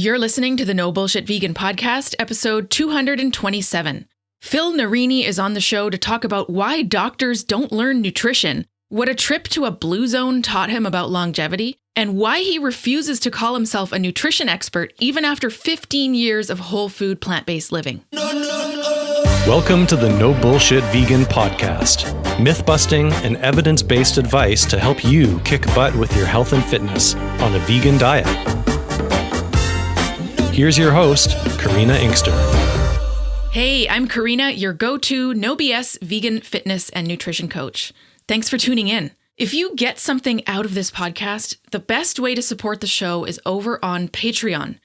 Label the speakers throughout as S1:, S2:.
S1: You're listening to the No Bullshit Vegan Podcast, episode 227. Phil Narini is on the show to talk about why doctors don't learn nutrition, what a trip to a blue zone taught him about longevity, and why he refuses to call himself a nutrition expert even after 15 years of whole food plant-based living.
S2: Welcome to the No Bullshit Vegan Podcast. Myth-busting and evidence-based advice to help you kick butt with your health and fitness on a vegan diet. Here's your host, Karina Inkster.
S1: Hey, I'm Karina, your go-to no BS vegan fitness and nutrition coach. Thanks for tuning in. If you get something out of this podcast, the best way to support the show is over on Patreon.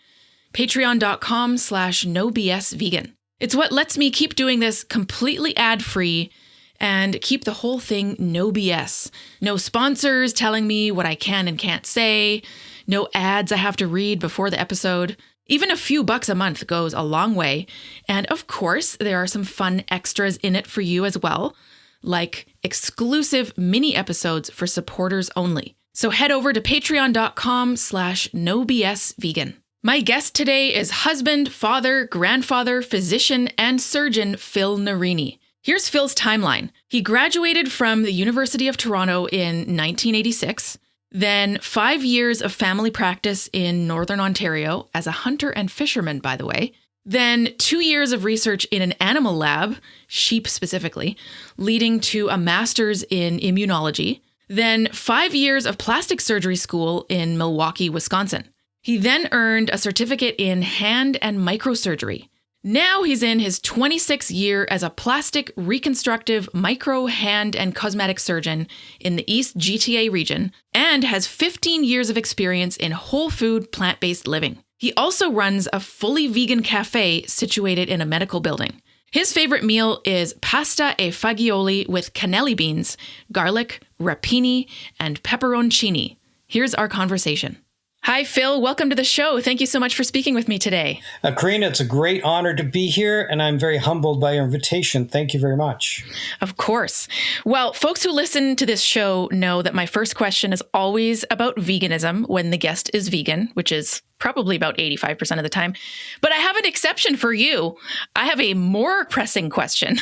S1: Patreon.com/nobsvegan. It's what lets me keep doing this completely ad-free and keep the whole thing no BS. No sponsors telling me what I can and can't say. No ads I have to read before the episode. Even a few bucks a month goes a long way. And of course, there are some fun extras in it for you as well, like exclusive mini episodes for supporters only. So head over to patreon.com/nobsvegan. My guest today is husband, father, grandfather, physician, and surgeon Phil Narini. Here's Phil's timeline. He graduated from the University of Toronto in 1986. Then 5 years of family practice in Northern Ontario as a hunter and fisherman, by the way. Then 2 years of research in an animal lab, sheep specifically, leading to a master's in immunology. Then 5 years of plastic surgery school in Milwaukee, Wisconsin. He then earned a certificate in hand and microsurgery. Now he's in his 26th year as a plastic reconstructive micro, hand, and cosmetic surgeon in the East GTA region and has 15 years of experience in whole food, plant-based living. He also runs a fully vegan cafe situated in a medical building. His favorite meal is pasta e fagioli with cannelli beans, garlic, rapini, and pepperoncini. Here's our conversation. Hi, Phil. Welcome to the show. Thank you so much for speaking with me today.
S3: Karina, it's a great honor to be here, and I'm very humbled by your invitation. Thank you very much.
S1: Of course. Well, folks who listen to this show know that my first question is always about veganism when the guest is vegan, which is probably about 85% of the time. But I have an exception for you. I have a more pressing question.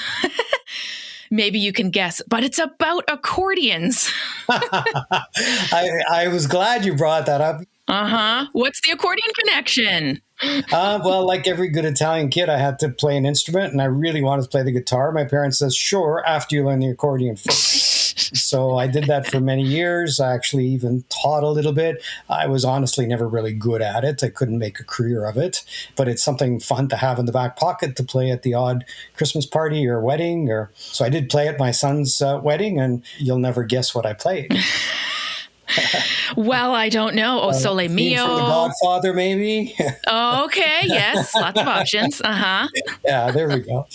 S1: Maybe you can guess, but it's about accordions.
S3: I was glad you brought that up.
S1: What's the accordion connection?
S3: Well, like every good Italian kid, I had to play an instrument, and I really wanted to play the guitar. My parents said, sure, after you learn the accordion first. So I did that for many years. I actually even taught a little bit. I was honestly never really good at it. I couldn't make a career of it, but it's something fun to have in the back pocket to play at the odd Christmas party or wedding. So I did play at my son's wedding, and you'll never guess what I played.
S1: Well, I don't know. Oh, Sole Mio.
S3: From The Godfather, maybe.
S1: Okay, yes. Lots of options.
S3: Yeah, there we go.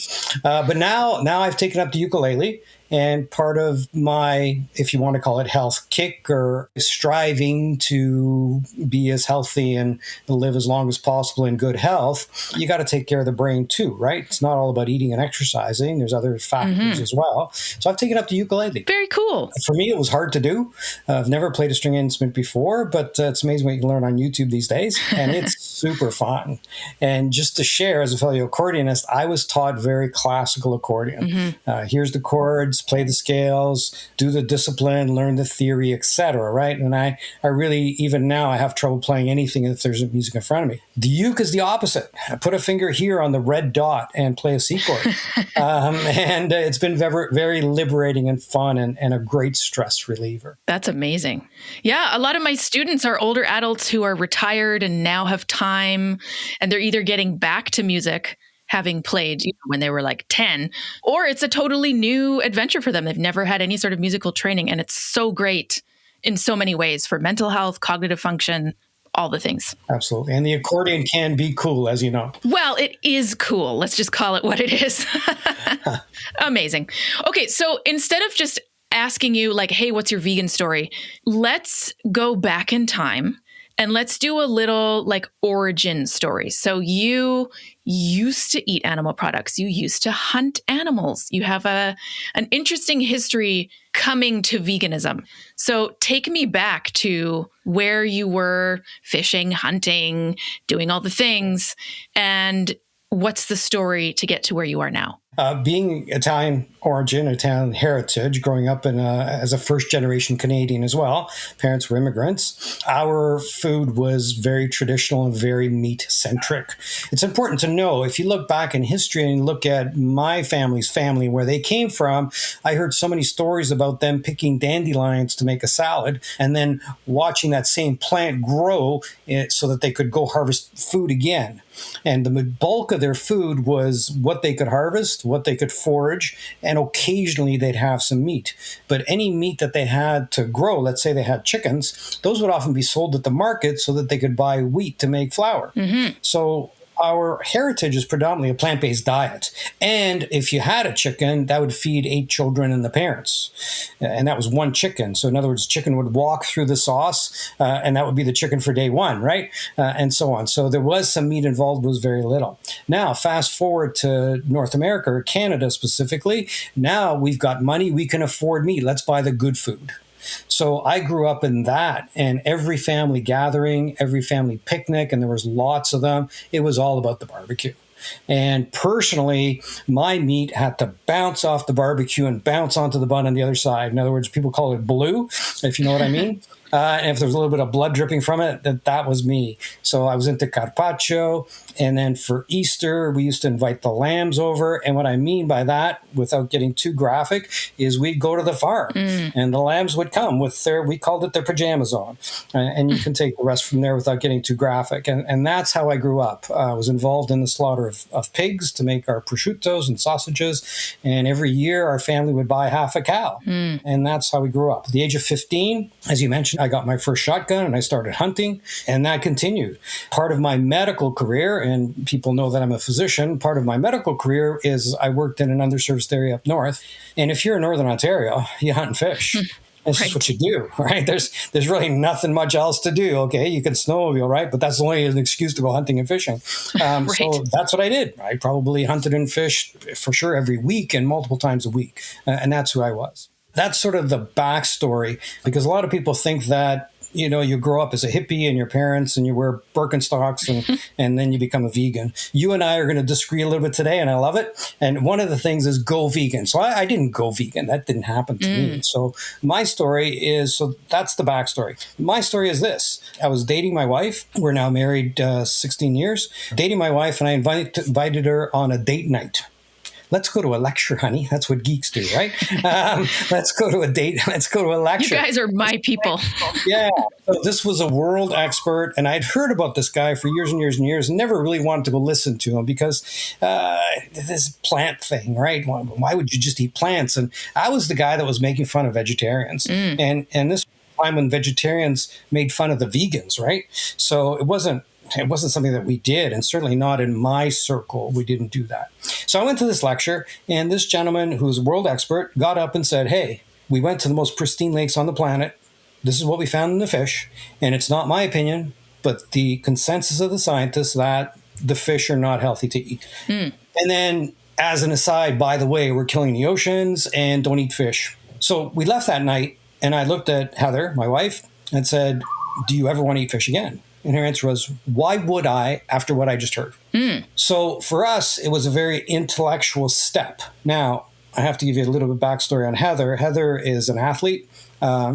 S3: But now I've taken up the ukulele. And part of my, if you want to call it health kick or striving to be as healthy and live as long as possible in good health, you got to take care of the brain too, right? It's not all about eating and exercising. There's other factors as well. So I've taken up the ukulele.
S1: Very cool.
S3: For me, it was hard to do. I've never played a string instrument before, but it's amazing what you can learn on YouTube these days. And it's super fun. And just to share, as a fellow accordionist, I was taught very classical accordion. Here's the chords, play the scales, do the discipline, learn the theory, etc. Right? And I really, even now, I have trouble playing anything if there's music in front of me. The uke is the opposite. I put a finger here on the red dot and play a C chord. And it's been very, very liberating and fun and a great stress reliever.
S1: That's amazing. Yeah, a lot of my students are older adults who are retired and now have time, and they're either getting back to music having played when they were like 10, or it's a totally new adventure for them. They've never had any sort of musical training, and it's so great in so many ways for mental health, cognitive function, all the things.
S3: Absolutely. And the accordion can be cool, as you know.
S1: Well, it is cool. Let's just call it what it is. Amazing. Okay, so instead of just asking you like, hey, what's your vegan story? Let's go back in time And let's do a little like origin story. So you used to eat animal products. You used to hunt animals. You have an interesting history coming to veganism. So take me back to where you were fishing, hunting, doing all the things, and what's the story to get to where you are now?
S3: Being Italian origin, Italian heritage, growing up as a first-generation Canadian as well, parents were immigrants, our food was very traditional and very meat-centric. It's important to know, if you look back in history and look at my family's family, where they came from, I heard so many stories about them picking dandelions to make a salad and then watching that same plant grow so that they could go harvest food again. And the bulk of their food was what they could harvest, what they could forage, and occasionally they'd have some meat. But any meat that they had to grow, let's say they had chickens, those would often be sold at the market so that they could buy wheat to make flour. Mm-hmm. So our heritage is predominantly a plant-based diet. And if you had a chicken, that would feed 8 children and the parents. And that was one chicken. So in other words, chicken would walk through the sauce, and that would be the chicken for day one, right? And so on. So there was some meat involved, but was very little. Now, fast forward to North America, or Canada specifically. Now we've got money. We can afford meat. Let's buy the good food. So I grew up in that, and every family gathering, every family picnic, and there was lots of them, it was all about the barbecue. And personally, my meat had to bounce off the barbecue and bounce onto the bun on the other side. In other words, people call it blue, if you know what I mean. And if there was a little bit of blood dripping from it, that was me. So I was into carpaccio. And then for Easter, we used to invite the lambs over. And what I mean by that, without getting too graphic, is we'd go to the farm and the lambs would come with we called it their pajamas on. And you can take the rest from there without getting too graphic. And that's how I grew up. I was involved in the slaughter of pigs to make our prosciuttos and sausages. And every year our family would buy half a cow. And that's how we grew up. At the age of 15, as you mentioned, I got my first shotgun and I started hunting, and that continued. Part of my medical career, and people know that I'm a physician, part of my medical career is I worked in an underserviced area up north. And if you're in Northern Ontario, you hunt and fish. That's just what you do, right? There's really nothing much else to do. Okay, you can snowmobile, right? But that's only an excuse to go hunting and fishing. Right. So that's what I did. I probably hunted and fished for sure every week and multiple times a week. And that's who I was. That's sort of the backstory, because a lot of people think that, you know, you grow up as a hippie and your parents and you wear Birkenstocks and then you become a vegan. You and I are going to disagree a little bit today, and I love it. And one of the things is go vegan. So I didn't go vegan. That didn't happen to me. So my story is, so that's the backstory. My story is this. I was dating my wife. We're now married 16 years. Dating my wife, and I invited her on a date night. Let's go to a lecture, honey. That's what geeks do, right? Let's go to a date. Let's go to a lecture.
S1: You guys are my people.
S3: Yeah. So this was a world expert, and I'd heard about this guy for years and years and years, and never really wanted to go listen to him because this plant thing, right? Why would you just eat plants? And I was the guy that was making fun of vegetarians. And this time when vegetarians made fun of the vegans, right? So it wasn't something that we did, and certainly not in my circle. We didn't do that. So I went to this lecture, and this gentleman, who's a world expert, got up and said, hey, we went to the most pristine lakes on the planet. This is what we found in the fish. And it's not my opinion, but the consensus of the scientists that the fish are not healthy to eat. And then, as an aside, by the way, we're killing the oceans and don't eat fish. So we left that night, and I looked at Heather, my wife, and said, do you ever want to eat fish again? And her answer was, why would I, after what I just heard? So for us, it was a very intellectual step. Now, I have to give you a little bit of backstory on Heather. Heather is an athlete.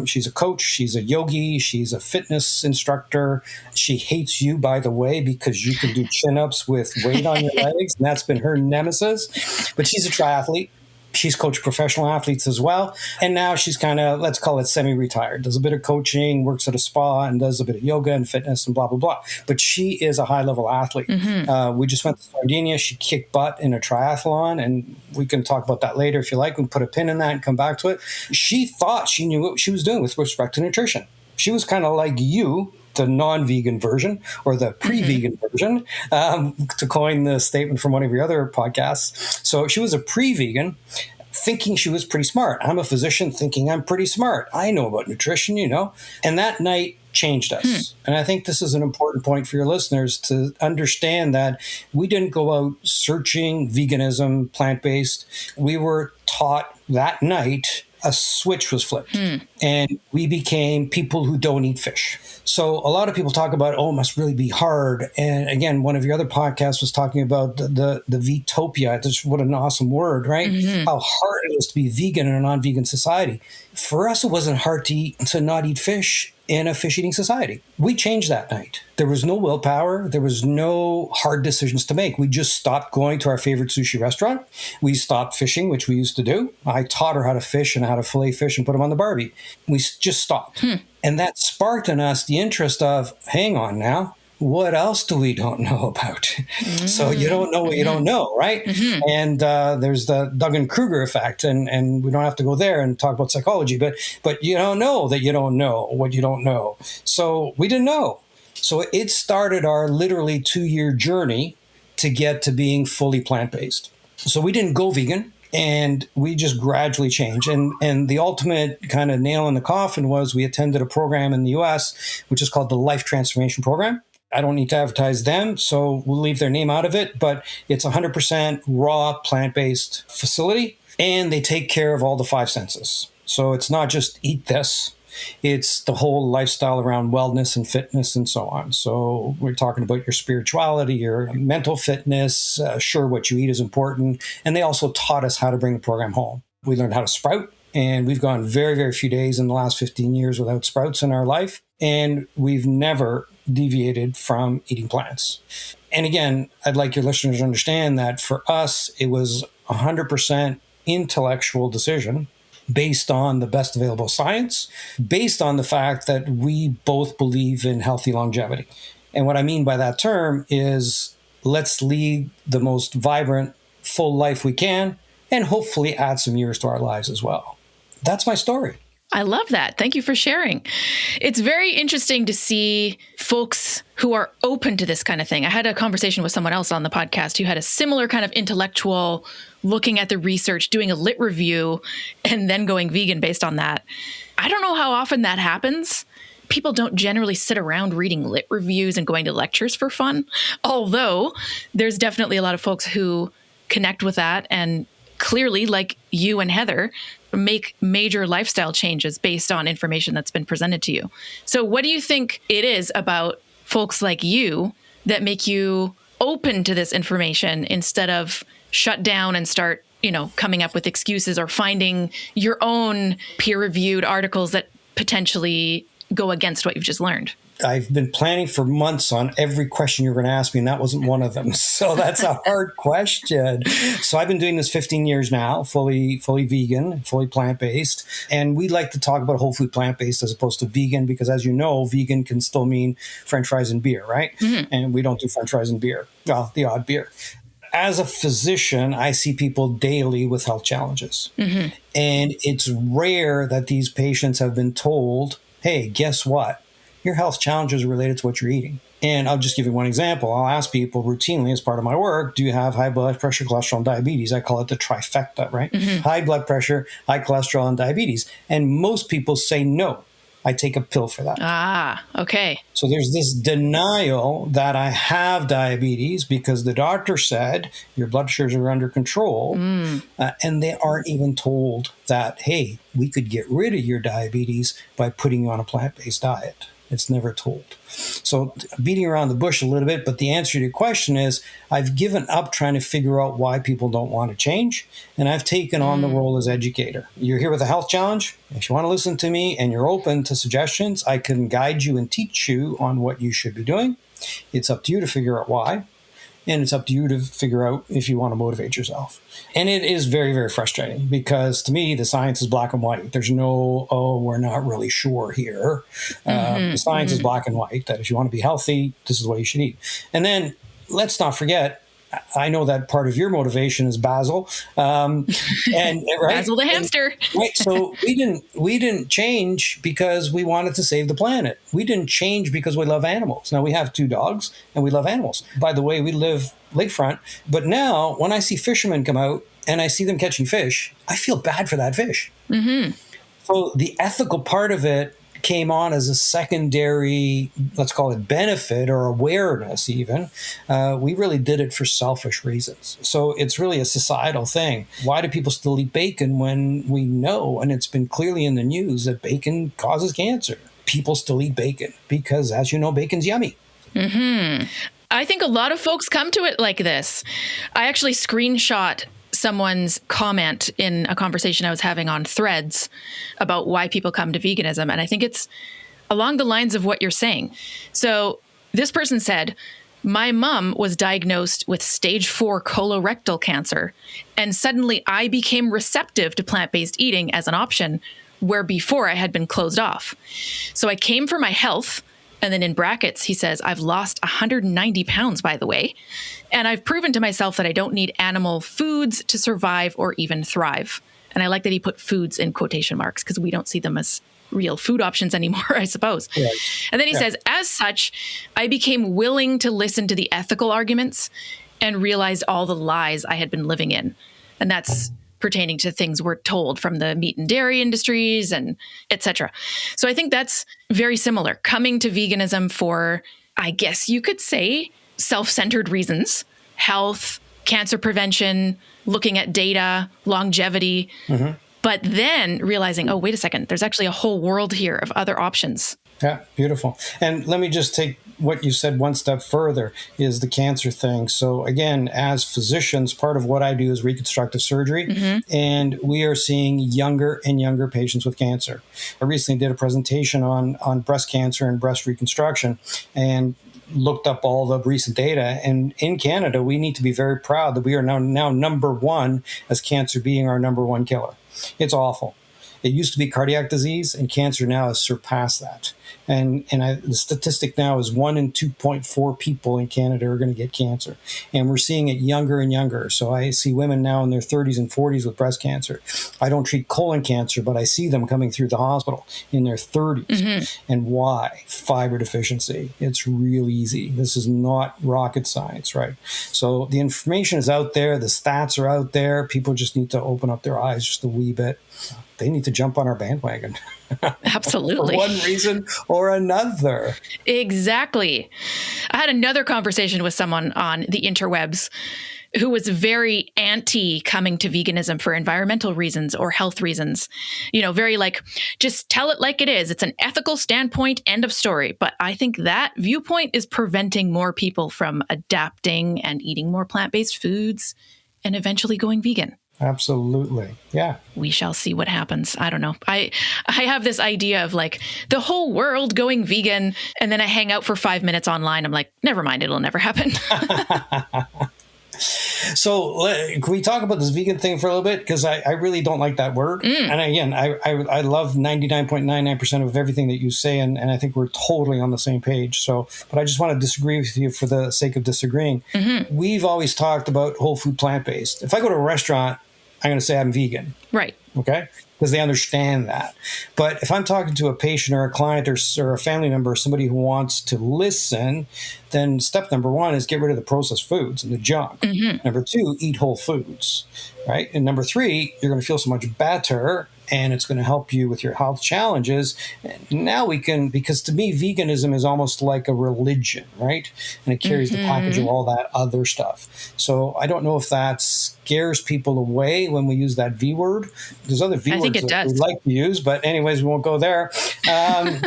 S3: She's a coach. She's a yogi. She's a fitness instructor. She hates you, by the way, because you can do chin-ups with weight on your legs. And that's been her nemesis. But she's a triathlete. She's coached professional athletes as well. And now she's kind of, let's call it semi-retired, does a bit of coaching, works at a spa, and does a bit of yoga and fitness and blah, blah, blah. But she is a high-level athlete. We just went to Sardinia. She kicked butt in a triathlon, and we can talk about that later if you like. We can put a pin in that and come back to it. She thought she knew what she was doing with respect to nutrition. She was kind of like you, the non-vegan version or the pre-vegan version, to coin the statement from one of your other podcasts. So she was a pre-vegan, thinking she was pretty smart. I'm a physician thinking I'm pretty smart. I know about nutrition, you know. And that night changed us. And I think this is an important point for your listeners to understand that we didn't go out searching veganism, plant-based. We were taught that night a switch was flipped and we became people who don't eat fish. So a lot of people talk about, oh, it must really be hard. And again, one of your other podcasts was talking about the Vetopia. That's what an awesome word, right? How hard it is to be vegan in a non-vegan society. For us, it wasn't hard to not eat fish in a fish-eating society. We changed that night. There was no willpower. There was no hard decisions to make. We just stopped going to our favorite sushi restaurant. We stopped fishing, which we used to do. I taught her how to fish and how to fillet fish and put them on the Barbie. We just stopped. And that sparked in us the interest of, hang on now, what else do we don't know about? So you don't know what you don't know, right? And there's the Dunning-Kruger effect, and we don't have to go there and talk about psychology, but you don't know that you don't know what you don't know. So we didn't know. So it started our literally 2-year journey to get to being fully plant-based. So we didn't go vegan. And we just gradually changed. And the ultimate kind of nail in the coffin was we attended a program in the US, which is called the Life Transformation Program. I don't need to advertise them, so we'll leave their name out of it. But it's 100% raw plant-based facility, and they take care of all the 5 senses. So it's not just eat this. It's the whole lifestyle around wellness and fitness and so on. So we're talking about your spirituality, your mental fitness. Sure, what you eat is important. And they also taught us how to bring the program home. We learned how to sprout. And we've gone very, very few days in the last 15 years without sprouts in our life. And we've never deviated from eating plants. And again, I'd like your listeners to understand that for us, it was 100% intellectual decision based on the best available science, based on the fact that we both believe in healthy longevity. And what I mean by that term is let's lead the most vibrant, full life we can, and hopefully add some years to our lives as well. That's my story.
S1: I love that. Thank you for sharing. It's very interesting to see folks who are open to this kind of thing. I had a conversation with someone else on the podcast who had a similar kind of intellectual looking at the research, doing a lit review, and then going vegan based on that. I don't know how often that happens. People don't generally sit around reading lit reviews and going to lectures for fun, although there's definitely a lot of folks who connect with that and clearly, like you and Heather, make major lifestyle changes based on information that's been presented to you. So what do you think it is about folks like you that make you open to this information instead of shut down and start, coming up with excuses or finding your own peer-reviewed articles that potentially go against what you've just learned?
S3: I've been planning for months on every question you're going to ask me, and that wasn't one of them. So that's a hard question. So I've been doing this 15 years now, fully vegan, fully plant-based. And we like to talk about whole food plant-based as opposed to vegan, because as you know, vegan can still mean French fries and beer, right? And we don't do French fries and beer. Well, the odd beer. As a physician, I see people daily with health challenges. And it's rare that these patients have been told, hey, guess what? Your health challenges are related to what you're eating. And I'll just give you one example. I'll ask people routinely as part of my work, do you have high blood pressure, cholesterol, and diabetes? I call it the trifecta, right? High blood pressure, high cholesterol, and diabetes. And most people say no. I take a pill for that.
S1: Ah, okay.
S3: So there's this denial that I have diabetes because the doctor said your blood sugars are under control. And they aren't even told that, hey, we could get rid of your diabetes by putting you on a plant-based diet. It's never told. So beating around the bush a little bit, but the answer to your question is I've given up trying to figure out why people don't want to change, and I've taken on the role as educator. You're here with a health challenge. If you want to listen to me and you're open to suggestions, I can guide you and teach you on what you should be doing. It's up to you to figure out why. And it's up to you to figure out if you want to motivate yourself. And it is very, very frustrating because to me, the science is black and white. There's no, we're not really sure here. The science is black and white, that if you want to be healthy, this is what you should eat. And then let's not forget, I know that part of your motivation is Basil, and right?
S1: Basil the hamster.
S3: Right. So we didn't change because we wanted to save the planet. We didn't change because we love animals. Now we have 2 dogs and we love animals. By the way, we live lakefront. But now when I see fishermen come out and I see them catching fish, I feel bad for that fish. So the ethical part of it came on as a secondary, let's call it benefit or awareness even. We really did it for selfish reasons. So it's really a societal thing. Why do people still eat bacon when we know, and it's been clearly in the news, that bacon causes cancer? People still eat bacon because, as you know, bacon's yummy.
S1: Mm-hmm. I think a lot of folks come to it like this. I actually screenshot someone's comment in a conversation I was having on Threads about why people come to veganism. And I think it's along the lines of what you're saying. So this person said, my mom was diagnosed with stage 4 colorectal cancer, and suddenly I became receptive to plant-based eating as an option, where before I had been closed off. So I came for my health. And then in brackets, he says, I've lost 190 pounds, by the way. And I've proven to myself that I don't need animal foods to survive or even thrive. And I like that he put foods in quotation marks because we don't see them as real food options anymore, I suppose. Right. And then he says, as such, I became willing to listen to the ethical arguments and realized all the lies I had been living in. And that's pertaining to things we're told from the meat and dairy industries and et cetera. So I think that's very similar. Coming to veganism for, I guess you could say, self-centered reasons, health, cancer prevention, looking at data, longevity, but then realizing, oh, wait a second, there's actually a whole world here of other options.
S3: Yeah, beautiful. And let me just take what you said one step further, is the cancer thing. So again, as physicians, part of what I do is reconstructive surgery, and we are seeing younger and younger patients with cancer. I recently did a presentation on breast cancer and breast reconstruction, and looked up all the recent data. And in Canada, we need to be very proud that we are now number one as cancer being our number one killer. It's awful. It used to be cardiac disease, and cancer now has surpassed that. And the statistic now is 1 in 2.4 people in Canada are going to get cancer. And we're seeing it younger and younger. So I see women now in their 30s and 40s with breast cancer. I don't treat colon cancer, but I see them coming through the hospital in their 30s. And why? Fiber deficiency. It's real easy. This is not rocket science, right? So the information is out there. The stats are out there. People just need to open up their eyes just a wee bit. They need to jump on our bandwagon.
S1: Absolutely.
S3: For one reason or another.
S1: Exactly. I had another conversation with someone on the interwebs who was very anti coming to veganism for environmental reasons or health reasons. You know, very like, just tell it like it is. It's an ethical standpoint, end of story. But I think that viewpoint is preventing more people from adapting and eating more plant-based foods and eventually going vegan.
S3: Absolutely. Yeah.
S1: We shall see what happens. I don't know. I have this idea of like the whole world going vegan, and then I hang out for 5 minutes online. I'm like, never mind, it'll never happen.
S3: So can we talk about this vegan thing for a little bit? Because I really don't like that word. And again, I love 99.99% of everything that you say, and I think we're totally on the same page. So, but I just want to disagree with you for the sake of disagreeing. We've always talked about whole food plant-based. If I go to a restaurant, I'm going to say I'm vegan.
S1: Right.
S3: Okay? Because they understand that. But if I'm talking to a patient or a client or a family member or somebody who wants to listen, then step number 1 is get rid of the processed foods and the junk. Number 2, eat whole foods, right? And number 3, you're going to feel so much better, and it's going to help you with your health challenges. And now we can, because to me, veganism is almost like a religion, right? And it carries the package of all that other stuff. So I don't know if that scares people away when we use that V word. There's other V words that we like to use, but anyways, we won't go there. But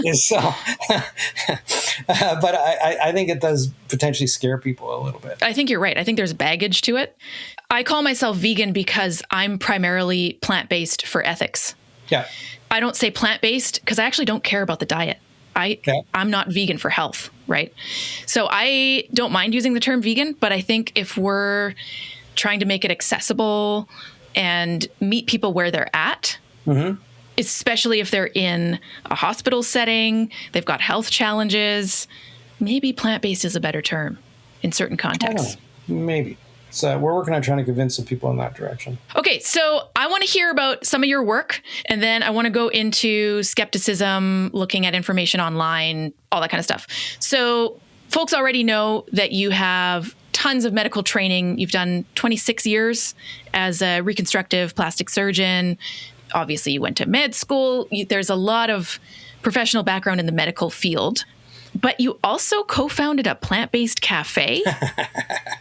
S3: I think it does potentially scare people a little bit.
S1: I think you're right. I think there's baggage to it. I call myself vegan because I'm primarily plant-based for ethics.
S3: Yeah.
S1: I don't say plant-based because I actually don't care about the diet. I'm not vegan for health, right? So I don't mind using the term vegan, but I think if we're trying to make it accessible and meet people where they're at, especially if they're in a hospital setting, they've got health challenges, maybe plant-based is a better term in certain contexts.
S3: Maybe. So we're working on trying to convince some people in that direction.
S1: Okay, so I want to hear about some of your work, and then I want to go into skepticism, looking at information online, all that kind of stuff. So folks already know that you have tons of medical training. You've done 26 years as a reconstructive plastic surgeon. Obviously, you went to med school. There's a lot of professional background in the medical field, but you also co-founded a plant-based cafe.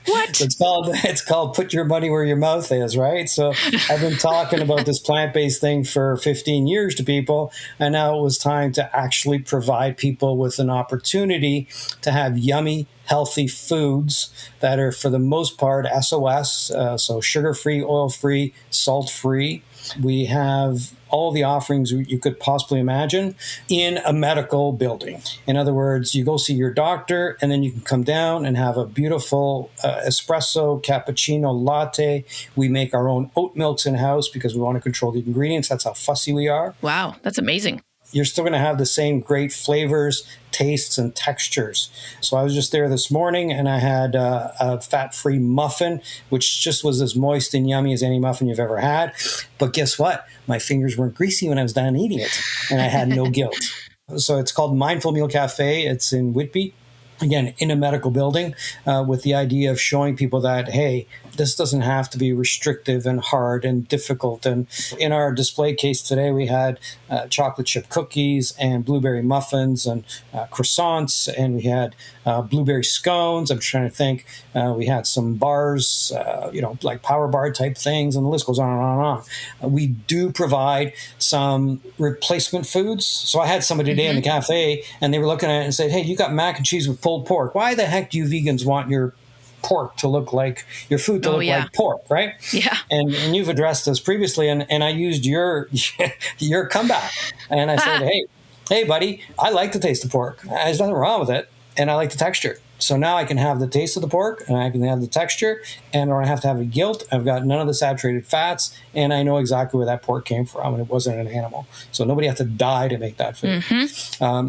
S1: What?
S3: It's called Put Your Money Where Your Mouth Is, right? So I've been talking about this plant-based thing for 15 years to people, and now it was time to actually provide people with an opportunity to have yummy, healthy foods that are, for the most part, SOS, so sugar-free, oil-free, salt-free. We have all the offerings you could possibly imagine in a medical building. In other words, you go see your doctor, and then you can come down and have a beautiful espresso, cappuccino, latte. We make our own oat milks in-house because we want to control the ingredients. That's how fussy we are.
S1: Wow, that's amazing.
S3: You're still going to have the same great flavors, tastes, and textures. So I was just there this morning, and I had a fat-free muffin, which just was as moist and yummy as any muffin you've ever had. But guess what? My fingers weren't greasy when I was done eating it, and I had no guilt. So it's called Mindful Meal Cafe. It's in Whitby. Again, in a medical building, with the idea of showing people that, hey, this doesn't have to be restrictive and hard and difficult. And in our display case today, we had chocolate chip cookies and blueberry muffins and croissants, and we had blueberry scones. I'm trying to think. We had some bars, like power bar type things, and the list goes on and on and on. We do provide some replacement foods. So I had somebody today in the cafe, and they were looking at it and said, hey, you got mac and cheese with pulled pork. Why the heck do you vegans want your pork to look like your food to look like pork, right?
S1: Yeah.
S3: And you've addressed this previously, and I used your comeback, and I said, hey, buddy, I like the taste of pork. There's nothing wrong with it, and I like the texture. So now I can have the taste of the pork, and I can have the texture, and I don't have to have a guilt. I've got none of the saturated fats, and I know exactly where that pork came from, and it wasn't an animal. So nobody has to die to make that food.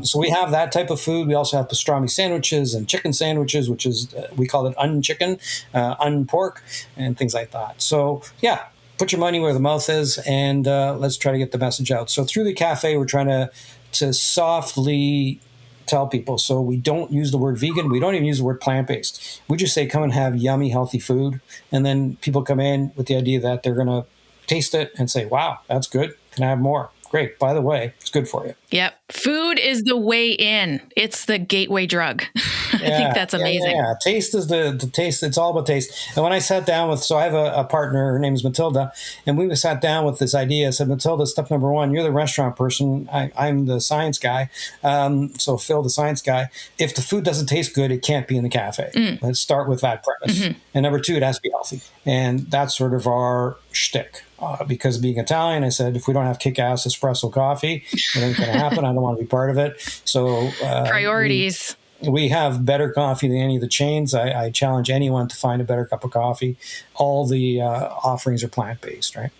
S3: So we have that type of food. We also have pastrami sandwiches and chicken sandwiches, which is, we call it un-chicken, un-pork, and things like that. So yeah, put your money where the mouth is, and let's try to get the message out. So through the cafe, we're trying to softly tell people. So we don't use the word vegan. We don't even use the word plant-based. We just say, come and have yummy, healthy food. And then people come in with the idea that they're going to taste it and say, wow, that's good. Can I have more? Great. By the way, it's good for you.
S1: Yep. Food is the way in. It's the gateway drug. I think that's amazing.
S3: Yeah. Taste is the taste. It's all about taste. And when I sat down with, so I have a partner, her name is Matilda, and we sat down with this idea. I said, Matilda, step number one, you're the restaurant person. I'm the science guy. So Phil, the science guy. If the food doesn't taste good, it can't be in the cafe. Let's start with that premise. And number two, it has to be healthy. And that's sort of our shtick. Because being Italian, I said, if we don't have kick-ass espresso coffee, it ain't going to happen. I don't want to be part of it. So
S1: priorities.
S3: We have better coffee than any of the chains. I challenge anyone to find a better cup of coffee. All the offerings are plant-based, right?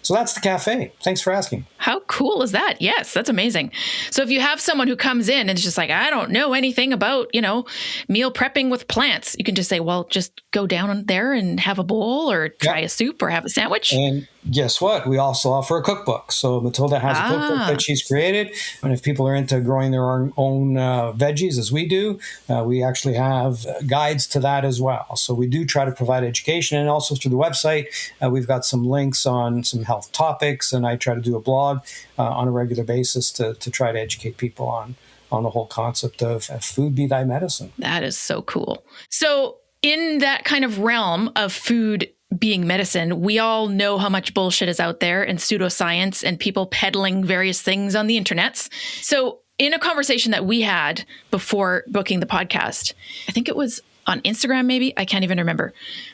S3: So that's the cafe. Thanks for asking.
S1: How cool is that? Yes, that's amazing. So if you have someone who comes in and is just like, I don't know anything about, meal prepping with plants, you can just say, well, just go down there and have a bowl or try a soup or have a sandwich.
S3: And guess what? We also offer a cookbook. So Matilda has a cookbook that she's created. And if people are into growing their own veggies, as we do, we actually have guides to that as well. So we do try to provide education. And also through the website, we've got some links on some health topics. And I try to do a blog on a regular basis to try to educate people on the whole concept of food be thy medicine.
S1: That is so cool. So in that kind of realm of food being medicine, we all know how much bullshit is out there and pseudoscience and people peddling various things on the internets. So in a conversation that we had before booking the podcast, I think it was on Instagram, maybe, I can't even remember,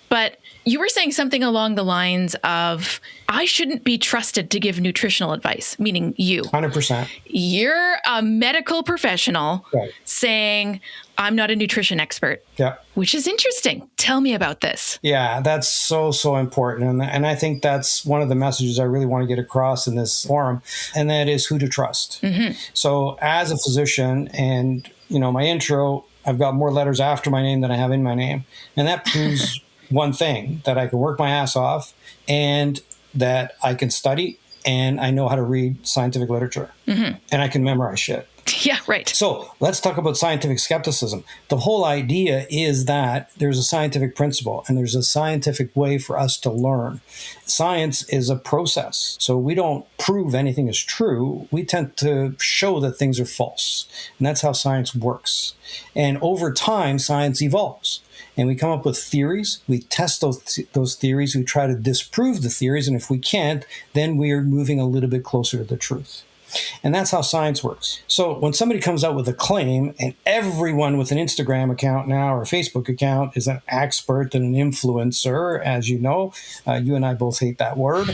S1: but you were saying something along the lines of, I shouldn't be trusted to give nutritional advice, meaning you.
S3: 100%.
S1: You're a medical professional saying, I'm not a nutrition expert.
S3: Yeah.
S1: Which is interesting. Tell me about this.
S3: Yeah, that's so important. And I think that's one of the messages I really want to get across in this forum, and that is who to trust. So as a physician, and my intro, I've got more letters after my name than I have in my name. And that proves one thing, that I can work my ass off and that I can study and I know how to read scientific literature and I can memorize shit.
S1: Yeah, right.
S3: So let's talk about scientific skepticism. The whole idea is that there's a scientific principle and there's a scientific way for us to learn. Science is a process. So we don't prove anything is true. We tend to show that things are false. And that's how science works. And over time, science evolves. And we come up with theories. We test those theories. We try to disprove the theories. And if we can't, then we are moving a little bit closer to the truth. And that's how science works. So when somebody comes out with a claim, and everyone with an Instagram account now or a Facebook account is an expert and an influencer, as you know, you and I both hate that word.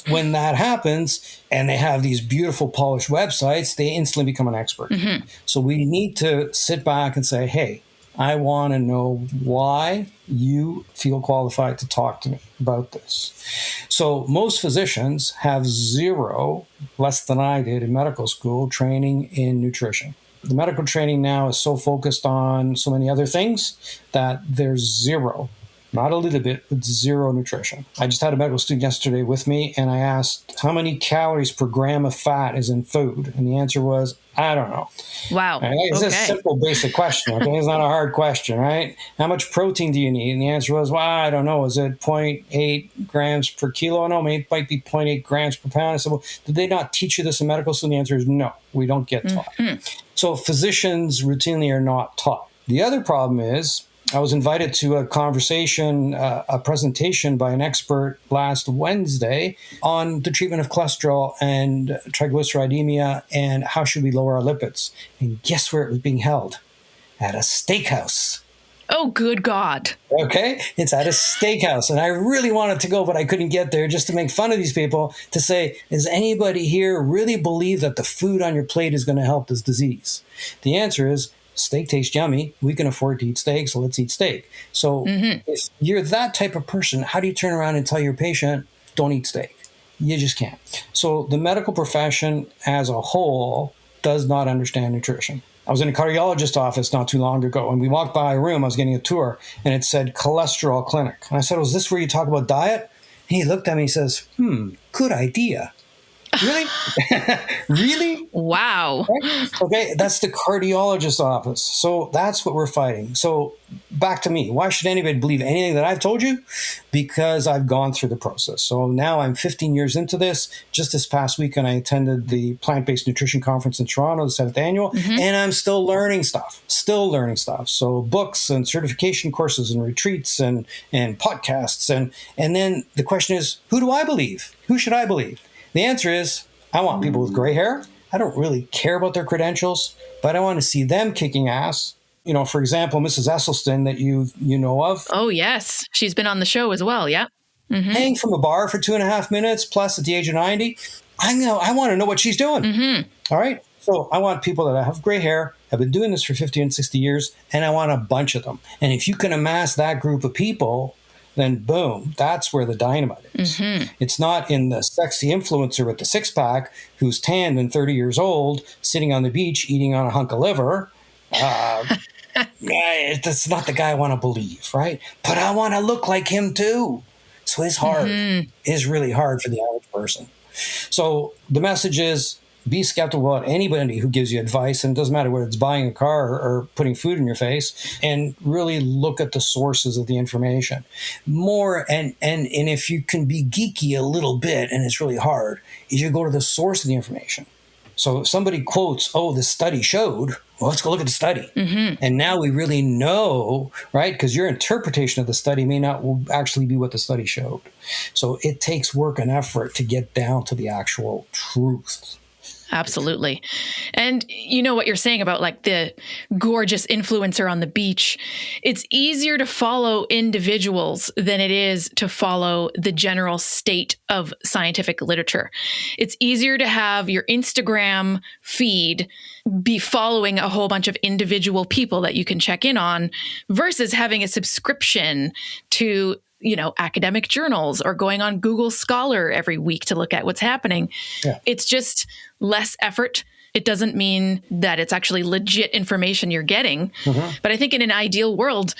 S3: When that happens and they have these beautiful polished websites, they instantly become an expert. So we need to sit back and say, hey, I want to know why you feel qualified to talk to me about this. So most physicians have zero, less than I did in medical school, training in nutrition. The medical training now is so focused on so many other things that there's zero, not a little bit, but zero nutrition. I just had a medical student yesterday with me, and I asked how many calories per gram of fat is in food, and the answer was, I don't know.
S1: Wow.
S3: Right? It's a simple, basic question. Okay, it's not a hard question, right? How much protein do you need? And the answer was, well, I don't know. Is it 0.8 grams per kilo? No, it might be 0.8 grams per pound. I said, well, did they not teach you this in medical school? And the answer is no, we don't get taught. So physicians routinely are not taught. The other problem is, I was invited to a conversation, a presentation by an expert last Wednesday on the treatment of cholesterol and triglyceridemia and how should we lower our lipids. And guess where it was being held? At a steakhouse.
S1: Oh, good God.
S3: Okay, it's at a steakhouse. And I really wanted to go, but I couldn't get there just to make fun of these people, to say, does anybody here really believe that the food on your plate is going to help this disease? The answer is, steak tastes yummy. We can afford to eat steak, so let's eat steak. So if you're that type of person, how do you turn around and tell your patient, don't eat steak? You just can't. So the medical profession as a whole does not understand nutrition. I was in a cardiologist's office not too long ago, and we walked by a room. I was getting a tour, and it said cholesterol clinic. And I said, is this where you talk about diet? And he looked at me and he says, good idea. Really? Really?
S1: Wow.
S3: Right? Okay, that's the cardiologist's office. So that's what we're fighting. So back to me. Why should anybody believe anything that I've told you? Because I've gone through the process. So now I'm 15 years into this. Just this past weekend, I attended the Plant-Based Nutrition Conference in Toronto, the 7th annual, and I'm still learning stuff. So books and certification courses and retreats and podcasts. And then the question is, who do I believe? Who should I believe? The answer is, I want people with gray hair. I don't really care about their credentials, but I want to see them kicking ass. You know, for example, Mrs. Esselstyn that you know of.
S1: Oh, yes. She's been on the show as well. Yeah.
S3: Hanging from a bar for 2.5 minutes, plus at the age of 90. I want to know what she's doing. All right. So I want people that have gray hair, have been doing this for 50 and 60 years, and I want a bunch of them. And if you can amass that group of people, then boom, that's where the dynamite is. It's not in the sexy influencer with the six-pack who's tanned and 30 years old, sitting on the beach eating on a hunk of liver. That's not the guy I want to believe, right? But I want to look like him too. So it's hard. It's really hard for the average person. So the message is, be skeptical about anybody who gives you advice, and it doesn't matter whether it's buying a car or putting food in your face, and really look at the sources of the information more. And if you can be geeky a little bit, and it's really hard, is you go to the source of the information. So if somebody quotes, the study showed, well, let's go look at the study. And now we really know, right? Because your interpretation of the study may not actually be what the study showed. So it takes work and effort to get down to the actual truth.
S1: Absolutely. And you know what you're saying about like the gorgeous influencer on the beach. It's easier to follow individuals than it is to follow the general state of scientific literature. It's easier to have your Instagram feed be following a whole bunch of individual people that you can check in on versus having a subscription to academic journals or going on Google Scholar every week to look at what's happening. Yeah. It's just less effort. It doesn't mean that it's actually legit information you're getting. But I think in an ideal world,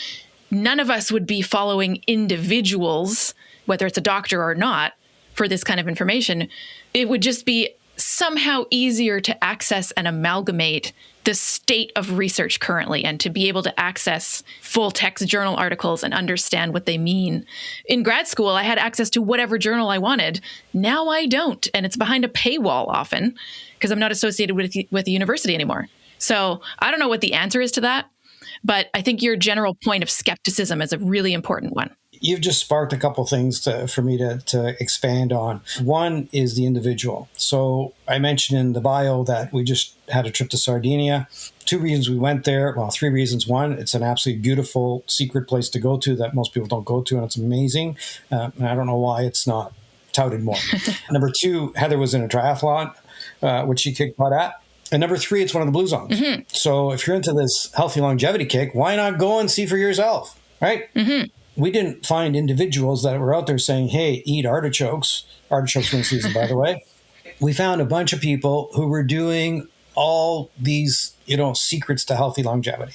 S1: none of us would be following individuals, whether it's a doctor or not, for this kind of information. It would just be somehow easier to access and amalgamate the state of research currently and to be able to access full text journal articles and understand what they mean. In grad school, I had access to whatever journal I wanted. Now I don't. And it's behind a paywall often because I'm not associated with the university anymore. So I don't know what the answer is to that, but I think your general point of skepticism is a really important one.
S3: You've just sparked a couple things for me to expand on. One is the individual. So I mentioned in the bio that we just had a trip to Sardinia. 2 reasons we went there. Well, 3 reasons. One, it's an absolutely beautiful, secret place to go to that most people don't go to, and it's amazing. And I don't know why it's not touted more. Number 2, Heather was in a triathlon, which she kicked butt at. And number 3, it's one of the blue zones. Mm-hmm. So if you're into this healthy longevity kick, why not go and see for yourself, right? Mm-hmm. We didn't find individuals that were out there saying, hey, eat artichokes. Artichokes in season, by the way. We found a bunch of people who were doing all these, secrets to healthy longevity.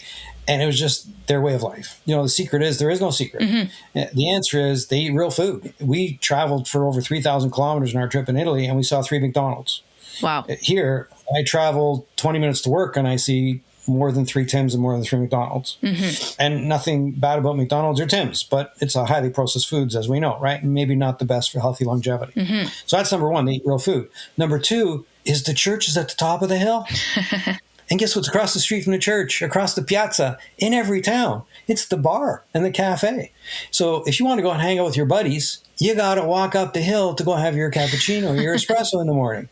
S3: And it was just their way of life. The secret is there is no secret. Mm-hmm. The answer is they eat real food. We traveled for over 3,000 kilometers in our trip in Italy, and we saw 3 McDonald's.
S1: Wow.
S3: Here, I travel 20 minutes to work, and I see more than 3 Tims and more than 3 McDonald's. Mm-hmm. And nothing bad about McDonald's or Tims, but it's a highly processed foods, as we know, right? And maybe not the best for healthy longevity. Mm-hmm. So that's number 1, they eat real food. Number 2 is the church is at the top of the hill. And guess what's across the street from the church, across the piazza, in every town? It's the bar and the cafe. So if you want to go and hang out with your buddies, you got to walk up the hill to go have your cappuccino or your espresso in the morning,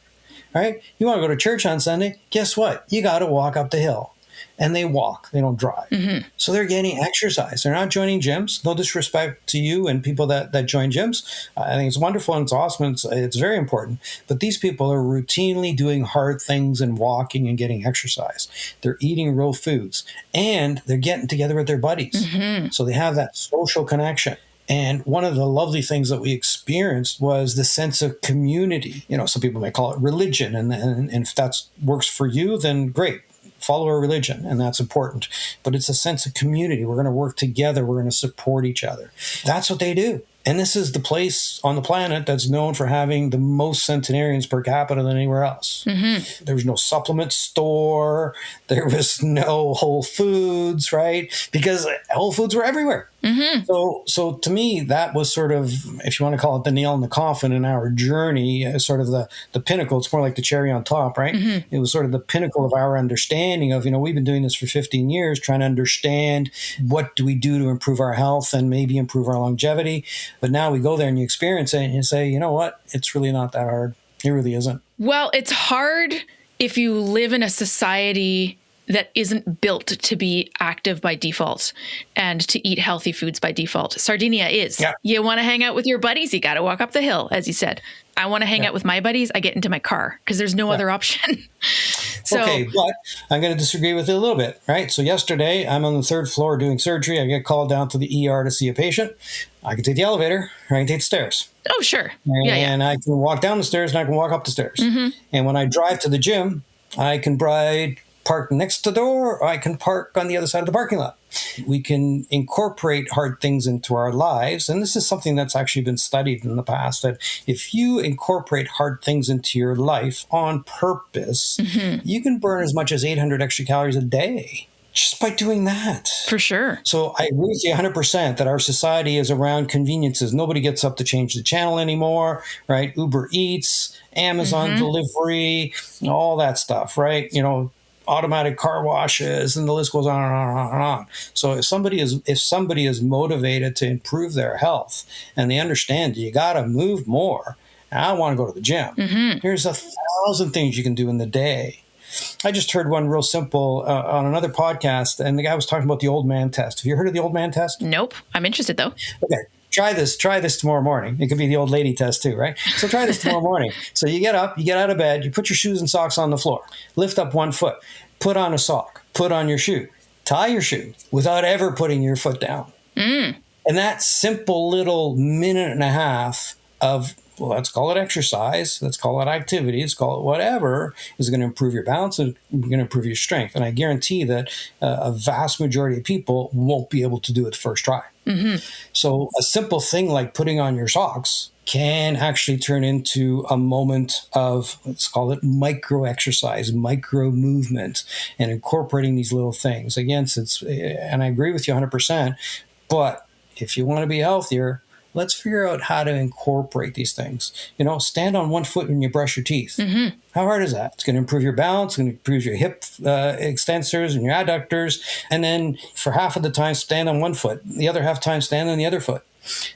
S3: right? You want to go to church on Sunday, guess what? You got to walk up the hill. And they walk, they don't drive. Mm-hmm. So they're getting exercise. They're not joining gyms. No disrespect to you and people that join gyms. I think it's wonderful and it's awesome. It's very important. But these people are routinely doing hard things and walking and getting exercise. They're eating real foods. And they're getting together with their buddies. Mm-hmm. So they have that social connection. And one of the lovely things that we experienced was the sense of community. Some people may call it religion. And if that works for you, then great. Follow a religion, and that's important. But it's a sense of community. We're going to work together. We're going to support each other. That's what they do. And this is the place on the planet that's known for having the most centenarians per capita than anywhere else. Mm-hmm. There was no supplement store. There was no Whole Foods, right? Because Whole Foods were everywhere. Mm-hmm. So to me, that was sort of, if you want to call it the nail in the coffin in our journey, sort of the pinnacle. It's more like the cherry on top, right? Mm-hmm. It was sort of the pinnacle of our understanding of, we've been doing this for 15 years, trying to understand what do we do to improve our health and maybe improve our longevity. But now we go there and you experience it and you say, you know what? It's really not that hard. It really isn't.
S1: Well, it's hard if you live in a society that isn't built to be active by default and to eat healthy foods by default. Sardinia is. Yeah. You want to hang out with your buddies, you got to walk up the hill, as you said. I want to hang out with my buddies, I get into my car because there's no other option.
S3: Okay, but I'm going to disagree with it a little bit, right? So yesterday, I'm on the 3rd floor doing surgery. I get called down to the ER to see a patient. I can take the elevator or I can take the stairs.
S1: Oh, sure.
S3: And I can walk down the stairs and I can walk up the stairs. Mm-hmm. And when I drive to the gym, I can park next to the door, or I can park on the other side of the parking lot. We can incorporate hard things into our lives. And this is something that's actually been studied in the past, that if you incorporate hard things into your life on purpose, mm-hmm. you can burn as much as 800 extra calories a day just by doing that.
S1: For sure.
S3: So I agree with you 100% that our society is around conveniences. Nobody gets up to change the channel anymore, right? Uber Eats, Amazon mm-hmm. delivery, all that stuff, right? Automatic car washes, and the list goes on and on and on and on. So if somebody is motivated to improve their health and they understand you got to move more, and I want to go to the gym. Mm-hmm. There's 1,000 things you can do in the day. I just heard one real simple on another podcast, and the guy was talking about the old man test. Have you heard of the old man test?
S1: Nope. I'm interested though.
S3: Okay. Try this tomorrow morning. It could be the old lady test too, right? So try this tomorrow morning. So you get up, you get out of bed, you put your shoes and socks on the floor, lift up one foot, put on a sock, put on your shoe, tie your shoe without ever putting your foot down. Mm. And that simple little minute and a half of, well, let's call it exercise, let's call it activity, let's call it whatever, is going to improve your balance and going to improve your strength. And I guarantee that a vast majority of people won't be able to do it first try. So a simple thing like putting on your socks can actually turn into a moment of, let's call it micro exercise, micro movement, and incorporating these little things. Again, and I agree with you 100%, but if you want to be healthier, let's figure out how to incorporate these things. Stand on one foot when you brush your teeth. How hard is that? It's going to improve your balance, it's going to improve your hip extensors and your adductors. And then for half of the time, stand on one foot. The other half time, stand on the other foot.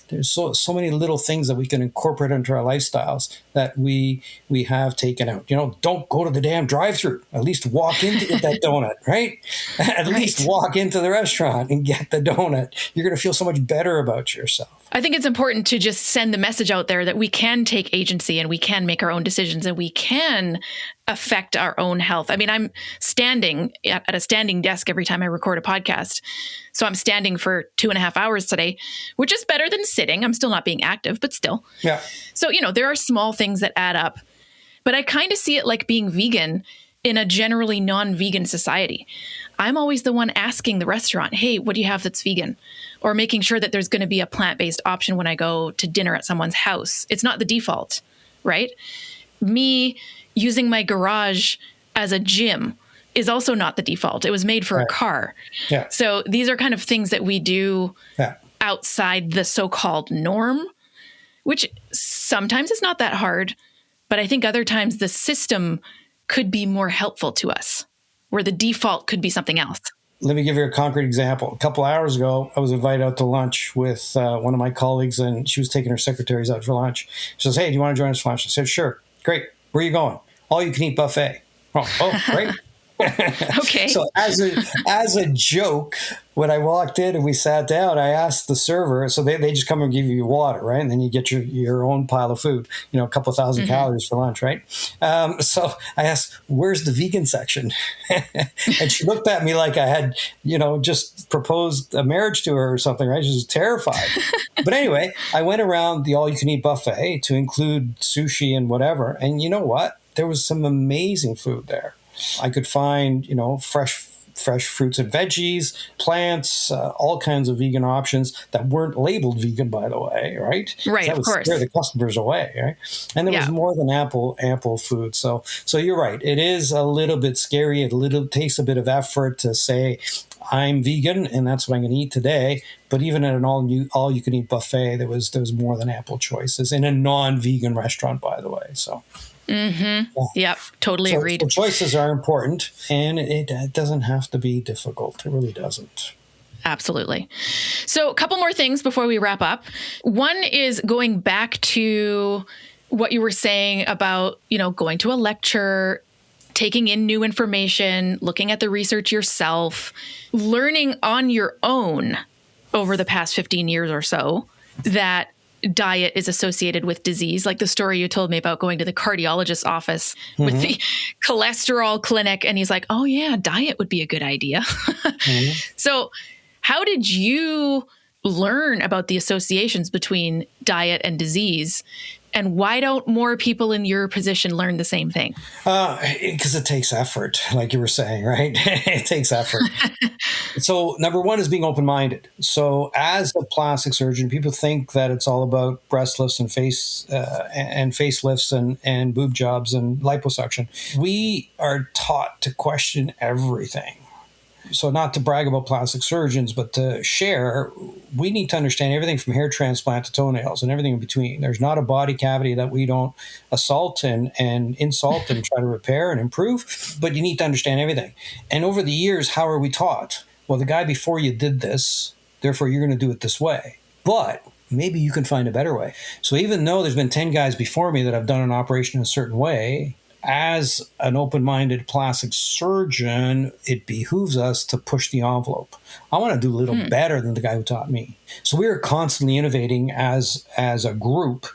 S3: There's so many little things that we can incorporate into our lifestyles that we have taken out. Don't go to the damn drive-thru. At least walk in to get that donut, right? At least walk into the restaurant and get the donut. You're going to feel so much better about yourself.
S1: I think it's important to just send the message out there that we can take agency and we can make our own decisions and we can affect our own health. I mean, I'm standing at a standing desk every time I record a podcast. So I'm standing for 2.5 hours today, which is better than sitting. I'm still not being active, but still.
S3: Yeah.
S1: So, there are small things that add up, but I kind of see it like being vegan in a generally non-vegan society. I'm always the one asking the restaurant, hey, what do you have that's vegan? Or making sure that there's going to be a plant-based option when I go to dinner at someone's house. It's not the default, right? Me using my garage as a gym is also not the default. It was made for a car.
S3: Yeah.
S1: So these are kind of things that we do outside the so-called norm, which sometimes is not that hard, but I think other times the system could be more helpful to us, where the default could be something else.
S3: Let me give you a concrete example. A couple of hours ago, I was invited out to lunch with one of my colleagues, and she was taking her secretaries out for lunch. She says, hey, do you want to join us for lunch? I said, sure. Great. Where are you going? All you can eat buffet. Oh, great.
S1: Okay.
S3: So as a joke, when I walked in and we sat down, I asked the server, so they just come and give you water, right? And then you get your own pile of food, a couple of thousand calories for lunch, right? So I asked, where's the vegan section? And she looked at me like I had, just proposed a marriage to her or something, right? She was terrified. But anyway, I went around the all-you-can-eat buffet to include sushi and whatever. And you know what? There was some amazing food there. I could find, fresh fruits and veggies, plants, all kinds of vegan options that weren't labeled vegan, by the way, right?
S1: Right,
S3: that
S1: of course.
S3: Scare the customers away, right? And there was more than ample food. So you're right. It is a little bit scary. It takes a bit of effort to say, I'm vegan and that's what I'm going to eat today. But even at an all you can eat buffet, there was more than ample choices in a non-vegan restaurant, by the way. So.
S1: Yep, totally agreed.
S3: So choices are important, and it doesn't have to be difficult. It really doesn't.
S1: Absolutely. So a couple more things before we wrap up. One is going back to what you were saying about, going to a lecture, taking in new information, looking at the research yourself, learning on your own over the past 15 years or so that diet is associated with disease, like the story you told me about going to the cardiologist's office with the cholesterol clinic. And he's like, oh yeah, diet would be a good idea. So how did you learn about the associations between diet and disease? And why don't more people in your position learn the same thing?
S3: Because it takes effort, like you were saying, right? It takes effort. So number one is being open-minded. So as a plastic surgeon, people think that it's all about breast lifts and facelifts and boob jobs and liposuction. We are taught to question everything. So not to brag about plastic surgeons, but to share, we need to understand everything from hair transplant to toenails and everything in between. There's not a body cavity that we don't assault and insult and try to repair and improve, but you need to understand everything. And over the years, how are we taught? Well, the guy before you did this, therefore you're going to do it this way. But maybe you can find a better way. So even though there's been 10 guys before me that have done an operation in a certain way, as an open-minded plastic surgeon, it behooves us to push the envelope. I want to do a little better than the guy who taught me. So we are constantly innovating as a group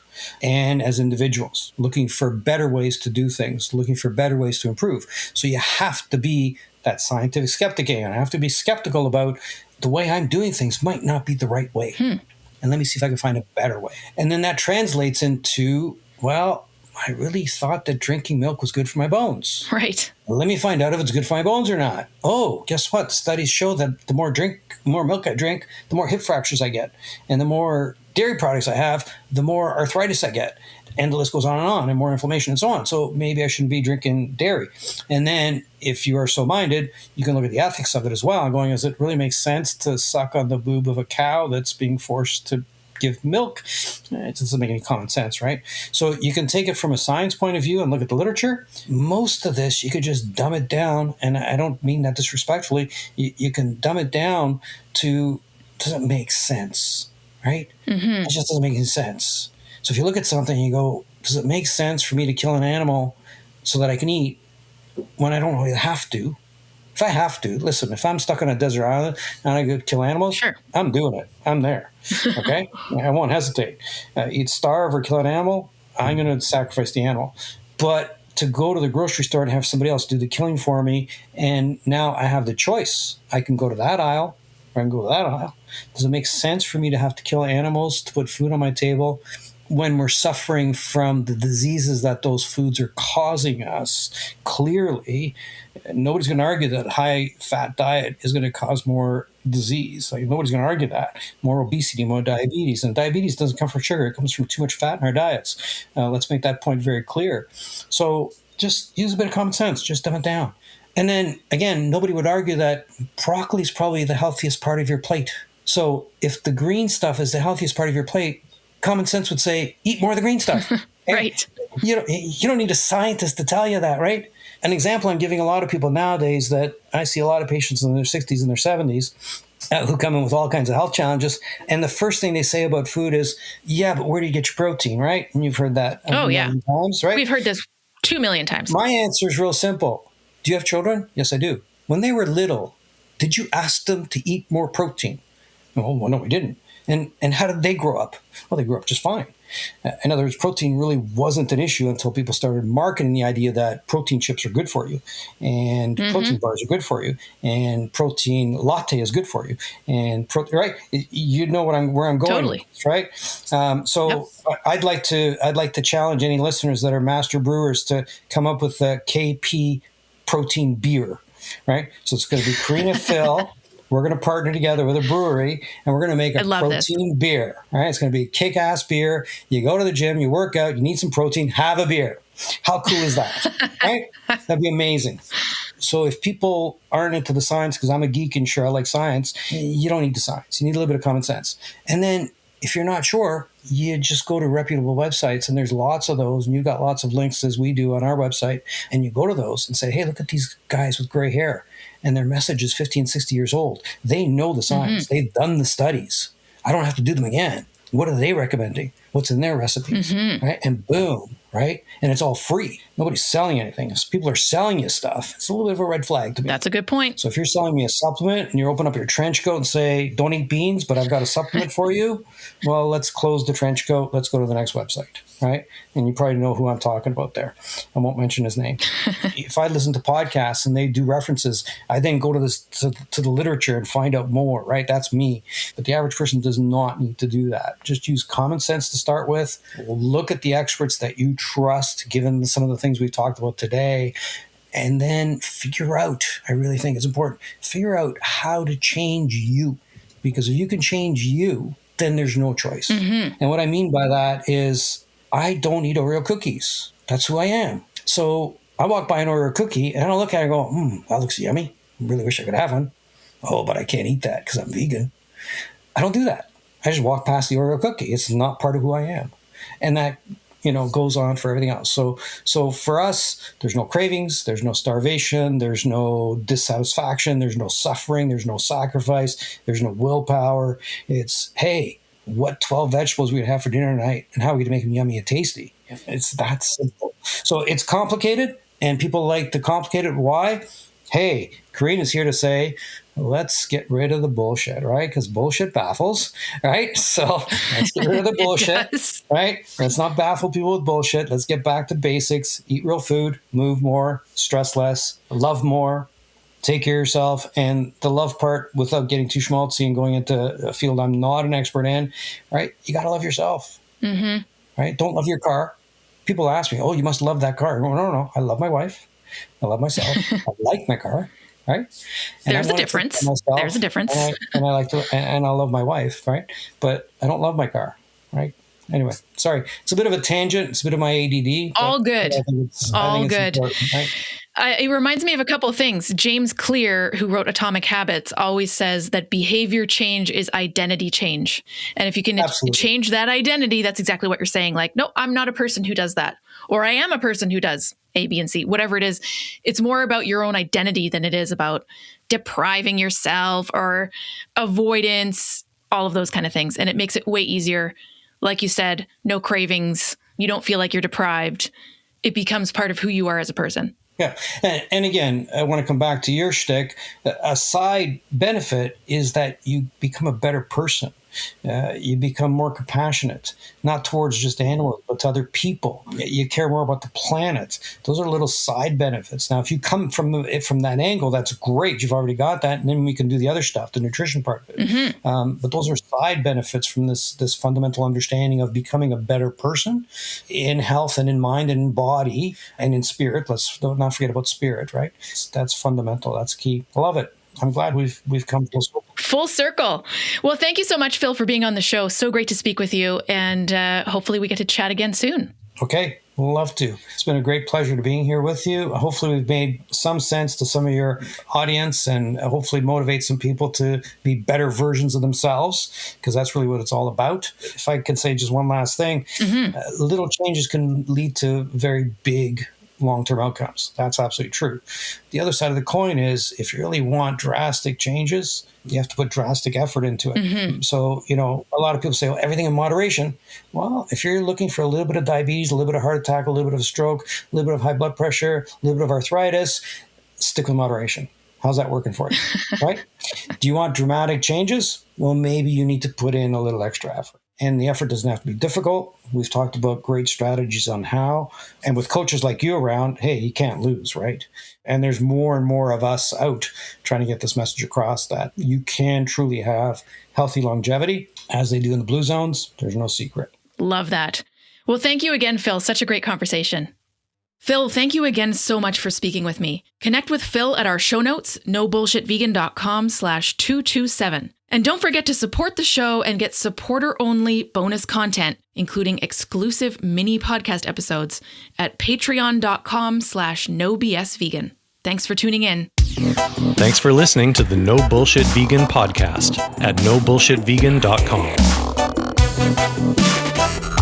S3: and as individuals, looking for better ways to do things, looking for better ways to improve. So you have to be that scientific skeptic again. I have to be skeptical about the way I'm doing things might not be the right way. And let me see if I can find a better way. And then that translates into, well, I really thought that drinking milk was good for my bones.
S1: Right.
S3: Let me find out if it's good for my bones or not. Oh, guess what? Studies show that the more milk I drink, the more hip fractures I get. And the more dairy products I have, the more arthritis I get. And the list goes on, and more inflammation and so on. So maybe I shouldn't be drinking dairy. And then if you are so minded, you can look at the ethics of it as well. Going, does it really make sense to suck on the boob of a cow that's being forced to give milk? It doesn't make any common sense, right? So you can take it from a science point of view and look at the literature. Most of this, you could just dumb it down. And I don't mean that disrespectfully. You can dumb it down to, does it make sense, right? It just doesn't make any sense. So if you look at something and you go, does it make sense for me to kill an animal so that I can eat when I don't really have to? If I have to, listen, if I'm stuck on a desert island and I go kill animals,
S1: Sure.
S3: I'm doing it. I'm there. Okay? I won't hesitate. Eat, starve, or kill an animal, I'm going to sacrifice the animal. But to go to the grocery store and have somebody else do the killing for me, and now I have the choice. I can go to that aisle or I can go to that aisle. Does it make sense for me to have to kill animals to put food on my table when we're suffering from the diseases that those foods are causing us? Clearly, nobody's going to argue that a high-fat diet is going to cause more disease. Like, nobody's going to argue that. More obesity, more diabetes. And diabetes doesn't come from sugar. It comes from too much fat in our diets. Let's make that point very clear. So just use a bit of common sense. Just dumb it down. And then, again, nobody would argue that broccoli is probably the healthiest part of your plate. So if the green stuff is the healthiest part of your plate, common sense would say, eat more of the green stuff.
S1: Right.
S3: You don't need a scientist to tell you that, right? An example I'm giving a lot of people nowadays, that I see a lot of patients in their 60s and their 70s who come in with all kinds of health challenges. And the first thing they say about food is, yeah, but where do you get your protein, right? And you've heard that
S1: Oh, yeah.
S3: times, right?
S1: We've heard this 2 million times.
S3: My answer is real simple. Do you have children? Yes, I do. When they were little, did you ask them to eat more protein? Oh, well, no, we didn't. And how did they grow up? Well, they grew up just fine. In other words, protein really wasn't an issue until people started marketing the idea that protein chips are good for you, and protein bars are good for you, and protein latte is good for you, and right? You know where I'm going,
S1: Totally.
S3: with this, right? So yep. I'd like to challenge any listeners that are master brewers to come up with a KP protein beer, right? So it's going to be Karina Phil. We're going to partner together with a brewery, and we're going to make a protein beer. Right? It's going to be a kick-ass beer. You go to the gym, you work out, you need some protein, have a beer. How cool is that? Right? That'd be amazing. So if people aren't into the science, because I'm a geek and sure I like science, you don't need the science. You need a little bit of common sense. And then if you're not sure, you just go to reputable websites, and there's lots of those, and you've got lots of links, as we do on our website, and you go to those and say, hey, look at these guys with gray hair, and their message is 50 and 60 years old. They know the science. They've done the studies. I don't have to do them again. What are they recommending? What's in their recipes? Right? And boom, right? And it's all free. Nobody's selling anything. If people are selling you stuff, it's a little bit of a red flag to me.
S1: That's a good point.
S3: So if you're selling me a supplement and you open up your trench coat and say, don't eat beans, but I've got a supplement for you, well, let's close the trench coat. Let's go to the next website, right? And you probably know who I'm talking about there. I won't mention his name. If I listen to podcasts and they do references, I then go to the literature and find out more, right? That's me. But the average person does not need to do that. Just use common sense to start with. Look at the experts that you trust, given some of the things we've talked about today, and then figure out, I really think it's important, figure out how to change you. Because if you can change you, then there's no choice. And what I mean by that is I don't eat Oreo cookies. That's who I am. So I walk by an Oreo cookie and I look at it and go, that looks yummy. I really wish I could have one. Oh, but I can't eat that because I'm vegan. I don't do that. I just walk past the Oreo cookie. It's not part of who I am. And that, goes on for everything else. So for us, there's no cravings, there's no starvation, there's no dissatisfaction, there's no suffering, there's no sacrifice, there's no willpower. It's, hey, what 12 vegetables we'd have for dinner tonight and how are we going to make them yummy and tasty? It's that simple. So it's complicated, and people like to complicate it. Why? Hey, Karina's here to say, let's get rid of the bullshit, right? Because bullshit baffles, right? So let's get rid of the bullshit, right? Let's not baffle people with bullshit. Let's get back to basics. Eat real food, move more, stress less, love more, take care of yourself. And the love part, without getting too schmaltzy and going into a field I'm not an expert in, right? You got to love yourself, right? Don't love your car. people ask me, "Oh, you must love that car." No. I love my wife. I love myself. I like my car, right? And
S1: There's a difference. There's a difference.
S3: And I like to, and I love my wife, right? But I don't love my car, right? Anyway, sorry. It's a bit of a tangent. It's a bit of my ADD.
S1: All good. All good.
S3: Right?
S1: It reminds me of a couple of things. James Clear, who wrote Atomic Habits, always says that behavior change is identity change. And if you can change that identity, that's exactly what you're saying. Like, no, I'm not a person who does that. Or I am a person who does A, B, and C, whatever it is. It's more about your own identity than it is about depriving yourself or avoidance, all of those kind of things. And it makes it way easier. Like you said, no cravings. You don't feel like you're deprived. It becomes part of who you are as a person.
S3: Yeah. And again, I want to come back to your shtick. A side benefit is that you become a better person. You become more compassionate, not towards just animals, but to other people. You care more about the planet. Those are little side benefits. Now, if you come from that angle, that's great. You've already got that. And then we can do the other stuff, the nutrition part of it. Mm-hmm. But those are side benefits from this fundamental understanding of becoming a better person in health and in mind and in body and in spirit. Let's not forget about spirit, right? That's fundamental. That's key. I love it. I'm glad we've come full circle.
S1: Full circle. Well, thank you so much, Phil, for being on the show. So great to speak with you. And hopefully we get to chat again soon.
S3: Okay. Love to. It's been a great pleasure to being here with you. Hopefully we've made some sense to some of your audience and hopefully motivate some people to be better versions of themselves, because that's really what it's all about. If I could say just one last thing, little changes can lead to very big long-term outcomes. That's absolutely true. The other side of the coin is if you really want drastic changes, you have to put drastic effort into it. Mm-hmm. So, a lot of people say, everything in moderation. Well, if you're looking for a little bit of diabetes, a little bit of heart attack, a little bit of a stroke, a little bit of high blood pressure, a little bit of arthritis, stick with moderation. How's that working for you? Right? Do you want dramatic changes? Well, maybe you need to put in a little extra effort. And the effort doesn't have to be difficult. We've talked about great strategies on how. And with coaches like you around, hey, you can't lose, right? And there's more and more of us out trying to get this message across that you can truly have healthy longevity, as they do in the blue zones. There's no secret.
S1: Love that. Well, thank you again, Phil. Such a great conversation. Phil, thank you again so much for speaking with me. Connect with Phil at our show notes, nobullshitvegan.com/227. And don't forget to support the show and get supporter-only bonus content, including exclusive mini podcast episodes at patreon.com/nobsvegan. Thanks for tuning in.
S2: Thanks for listening to the No Bullshit Vegan podcast at nobullshitvegan.com.